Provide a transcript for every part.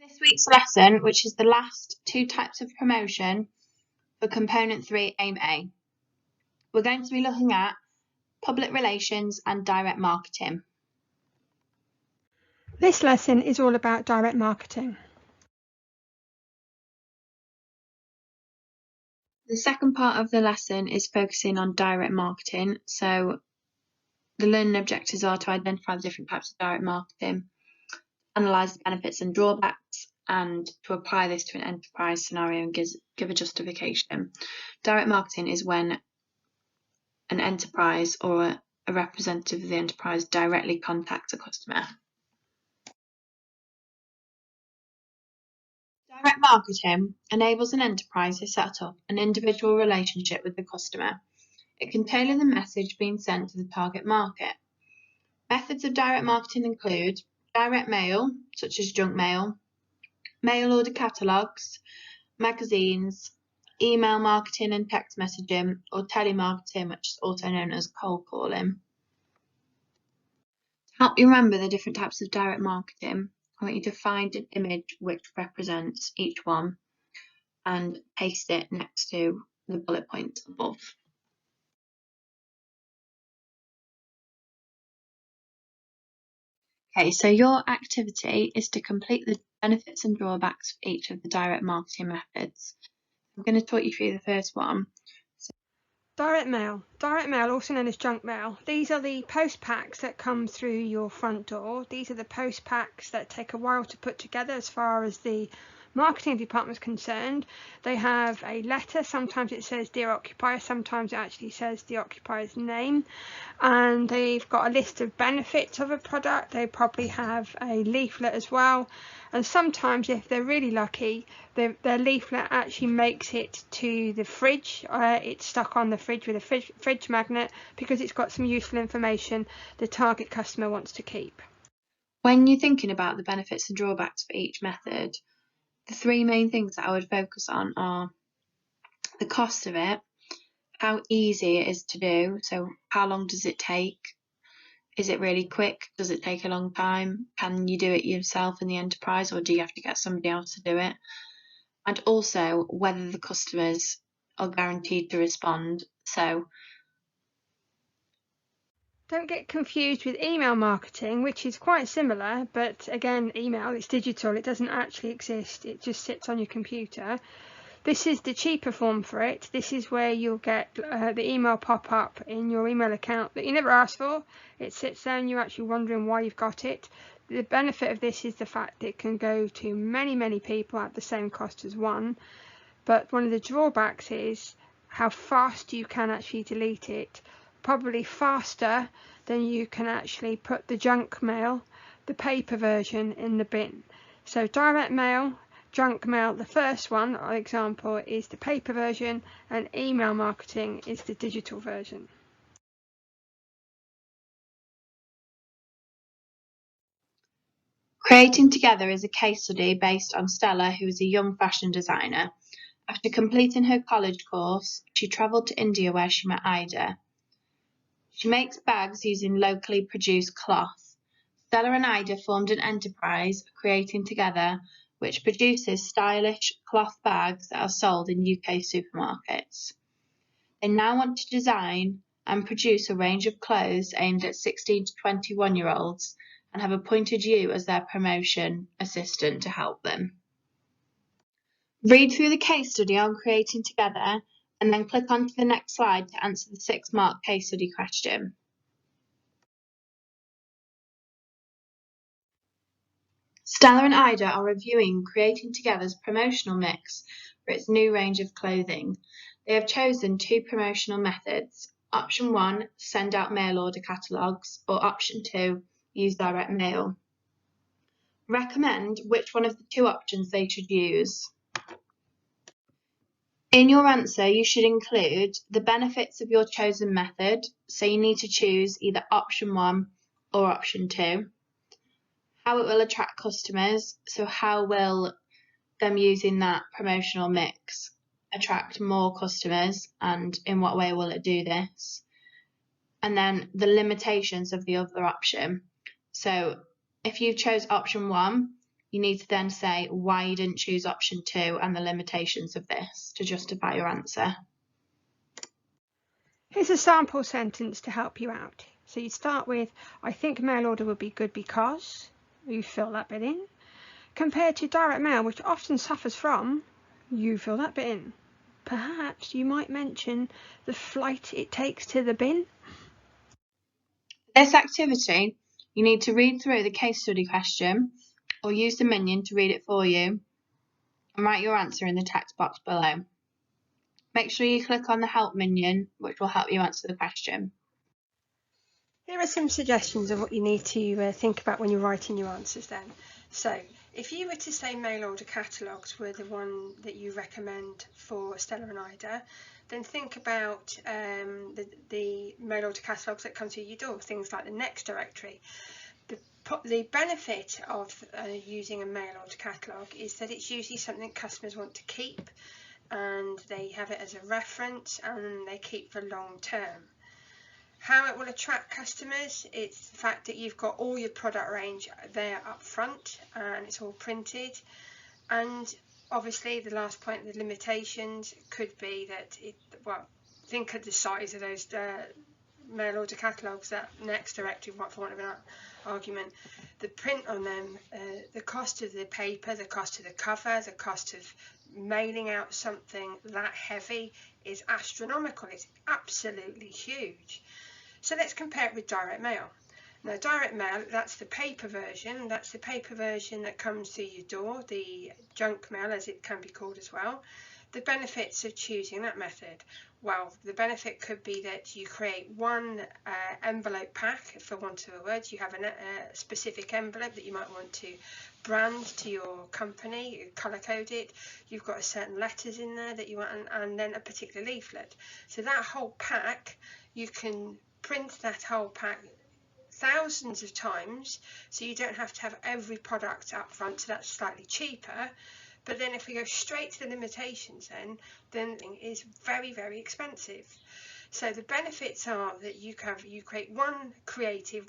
This week's lesson, which is the last two types of promotion for Component 3 Aim A. We're going to be looking at public relations and direct marketing. This lesson is all about direct marketing. The second part of the lesson is focusing on direct marketing. So the learning objectives are to identify the different types of direct marketing, analyse the benefits and drawbacks, and to apply this to an enterprise scenario and give a justification. Direct marketing is when an enterprise or a representative of the enterprise directly contacts a customer. Direct marketing enables an enterprise to set up an individual relationship with the customer. It can tailor the message being sent to the target market. Methods of direct marketing include direct mail, such as junk mail, mail order catalogues, magazines, email marketing and text messaging, or telemarketing, which is also known as cold calling. To help you remember the different types of direct marketing, I want you to find an image which represents each one and paste it next to the bullet points above. Okay, so your activity is to complete the benefits and drawbacks for each of the direct marketing methods. I'm going to talk you through the first one. Direct mail, also known as junk mail. These are the post packs that come through your front door. These are the post packs that take a while to put together as far as the marketing department is concerned. They have a letter, sometimes it says Dear Occupier, sometimes it actually says the occupier's name, and they've got a list of benefits of a product. They probably have a leaflet as well, and sometimes if they're really lucky, their leaflet actually makes it to the fridge. It's stuck on the fridge with a fridge magnet because it's got some useful information the target customer wants to keep. When you're thinking about the benefits and drawbacks for each method, the three main things that I would focus on are the cost of it, how easy it is to do, so how long does it take, is it really quick, does it take a long time, can you do it yourself in the enterprise or do you have to get somebody else to do it, and also whether the customers are guaranteed to respond. So don't get confused with email marketing, which is quite similar, but again, email, it's digital, it doesn't actually exist, it just sits on your computer. This is the cheaper form for it. This is where you'll get the email pop up in your email account that you never asked for. It sits there and you're actually wondering why you've got it. The benefit of this is the fact that it can go to many people at the same cost as one, but one of the drawbacks is how fast you can actually delete it. Probably faster than you can actually put the junk mail, the paper version, in the bin. So direct mail, junk mail, the first one, for example, is the paper version, and email marketing is the digital version. Creating Together is a case study based on Stella, who is a young fashion designer. After completing her college course, she travelled to India where she met Ida. She makes bags using locally produced cloth. Stella and Ida formed an enterprise, Creating Together, which produces stylish cloth bags that are sold in UK supermarkets. They now want to design and produce a range of clothes aimed at 16 to 21-year-olds and have appointed you as their promotion assistant to help them. Read through the case study on Creating Together and then click onto the next slide to answer the 6-mark case study question. Stella and Ida are reviewing Creating Together's promotional mix for its new range of clothing. They have chosen two promotional methods. Option 1, send out mail order catalogues, or option 2, use direct mail. Recommend which one of the two options they should use. In your answer, you should include the benefits of your chosen method, so you need to choose either option 1 or option 2. How it will attract customers, so how will them using that promotional mix attract more customers and in what way will it do this? And then the limitations of the other option. So if you chose option 1, you need to then say why you didn't choose option 2 and the limitations of this to justify your answer. Here's a sample sentence to help you out. So you start with, I think mail order would be good because, you fill that bit in, compared to direct mail, which often suffers from, you fill that bit in. Perhaps you might mention the flight it takes to the bin. For this activity, you need to read through the case study question or use the minion to read it for you and write your answer in the text box below. Make sure you click on the help minion, which will help you answer the question. Here are some suggestions of what you need to think about when you're writing your answers then. So, if you were to say mail order catalogues were the one that you recommend for Stella and Ida, then think about the mail order catalogues that come to your door, things like the Next directory. The benefit of using a mail order catalogue is that it's usually something customers want to keep, and they have it as a reference and they keep for long term. How it will attract customers, it's the fact that you've got all your product range there up front and it's all printed. And obviously the last point, the limitations, could be that think of the size of those mail order catalogues, that Next directory, for want of an argument, the print on them, the cost of the paper, the cost of the cover, the cost of mailing out something that heavy is astronomical. It's absolutely huge. So let's compare it with direct mail. Now, direct mail, that's the paper version. That's the paper version that comes to your door, the junk mail as it can be called as well. The benefits of choosing that method. Well, the benefit could be that you create one envelope pack, for want of a word. You have a specific envelope that you might want to brand to your company, you colour code it. You've got certain letters in there that you want, and then a particular leaflet. So that whole pack, you can print that whole pack thousands of times, so you don't have to have every product up front, so that's slightly cheaper. But then if we go straight to the limitations, then it is very, very expensive. So the benefits are that you create one creative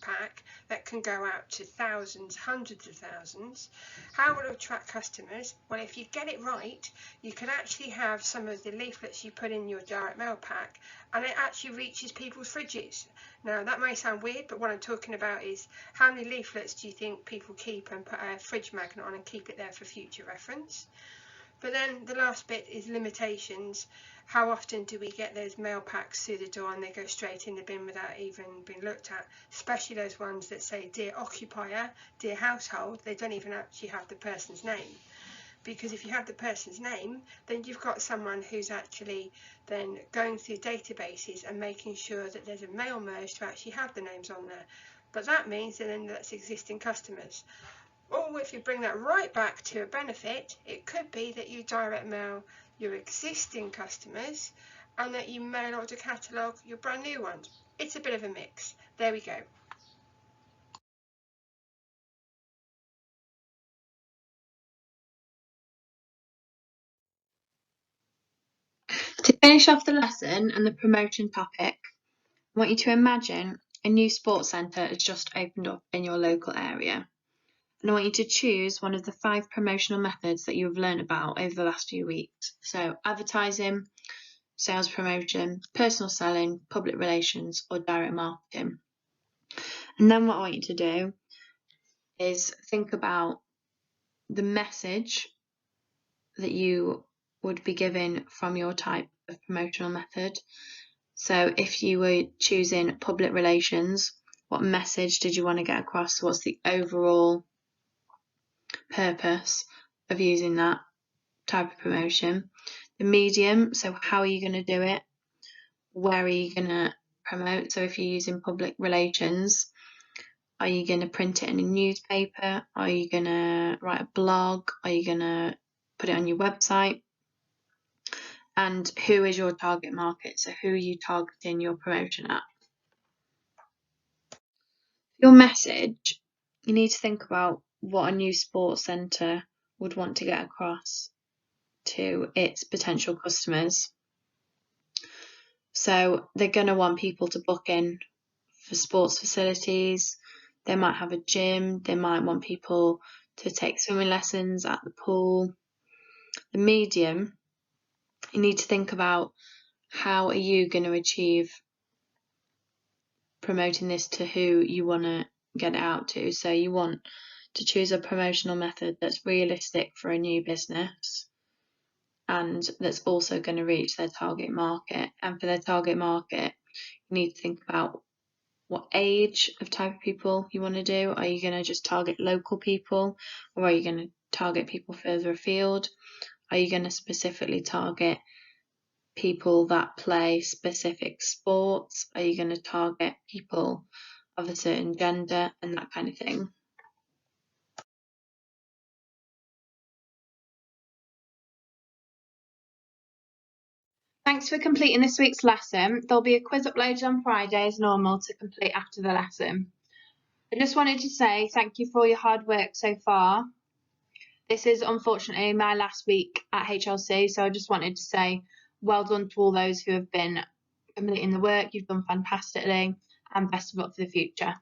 pack that can go out to thousands, hundreds of thousands. How will it attract customers? Well, if you get it right, you can actually have some of the leaflets you put in your direct mail pack and it actually reaches people's fridges. Now that may sound weird, but what I'm talking about is how many leaflets do you think people keep and put a fridge magnet on and keep it there for future reference? But then the last bit is limitations. How often do we get those mail packs through the door and they go straight in the bin without even being looked at? Especially those ones that say Dear Occupier, Dear Household, they don't even actually have the person's name. Because if you have the person's name, then you've got someone who's actually then going through databases and making sure that there's a mail merge to actually have the names on there. But that means that then that's existing customers. Or if you bring that right back to a benefit, it could be that you direct mail your existing customers and that you mail order catalogue your brand new ones. It's a bit of a mix. There we go. To finish off the lesson and the promotion topic, I want you to imagine a new sports centre has just opened up in your local area. And I want you to choose one of the 5 promotional methods that you've learned about over the last few weeks. So advertising, sales promotion, personal selling, public relations, or direct marketing. And then what I want you to do is think about the message that you would be given from your type of promotional method. So if you were choosing public relations, what message did you want to get across? What's the overall purpose of using that type of promotion? The medium, so how are you going to do it? Where are you going to promote? So if you're using public relations, are you going to print it in a newspaper? Are you going to write a blog? Are you going to put it on your website? And who is your target market? So who are you targeting your promotion at? Your message, you need to think about what a new sports centre would want to get across to its potential customers. So they're going to want people to book in for sports facilities. They might have a gym. They might want people to take swimming lessons at the pool. The medium, you need to think about how are you going to achieve promoting this to who you want to get it out to. So you want to choose a promotional method that's realistic for a new business and that's also going to reach their target market. And for their target market, you need to think about what age of type of people you want to do. Are you going to just target local people, or are you going to target people further afield? Are you going to specifically target people that play specific sports? Are you going to target people of a certain gender and that kind of thing? Thanks for completing this week's lesson. There'll be a quiz uploaded on Friday as normal to complete after the lesson. I just wanted to say thank you for all your hard work so far. This is unfortunately my last week at HLC, so I just wanted to say well done to all those who have been completing the work. You've done fantastically, and best of luck for the future.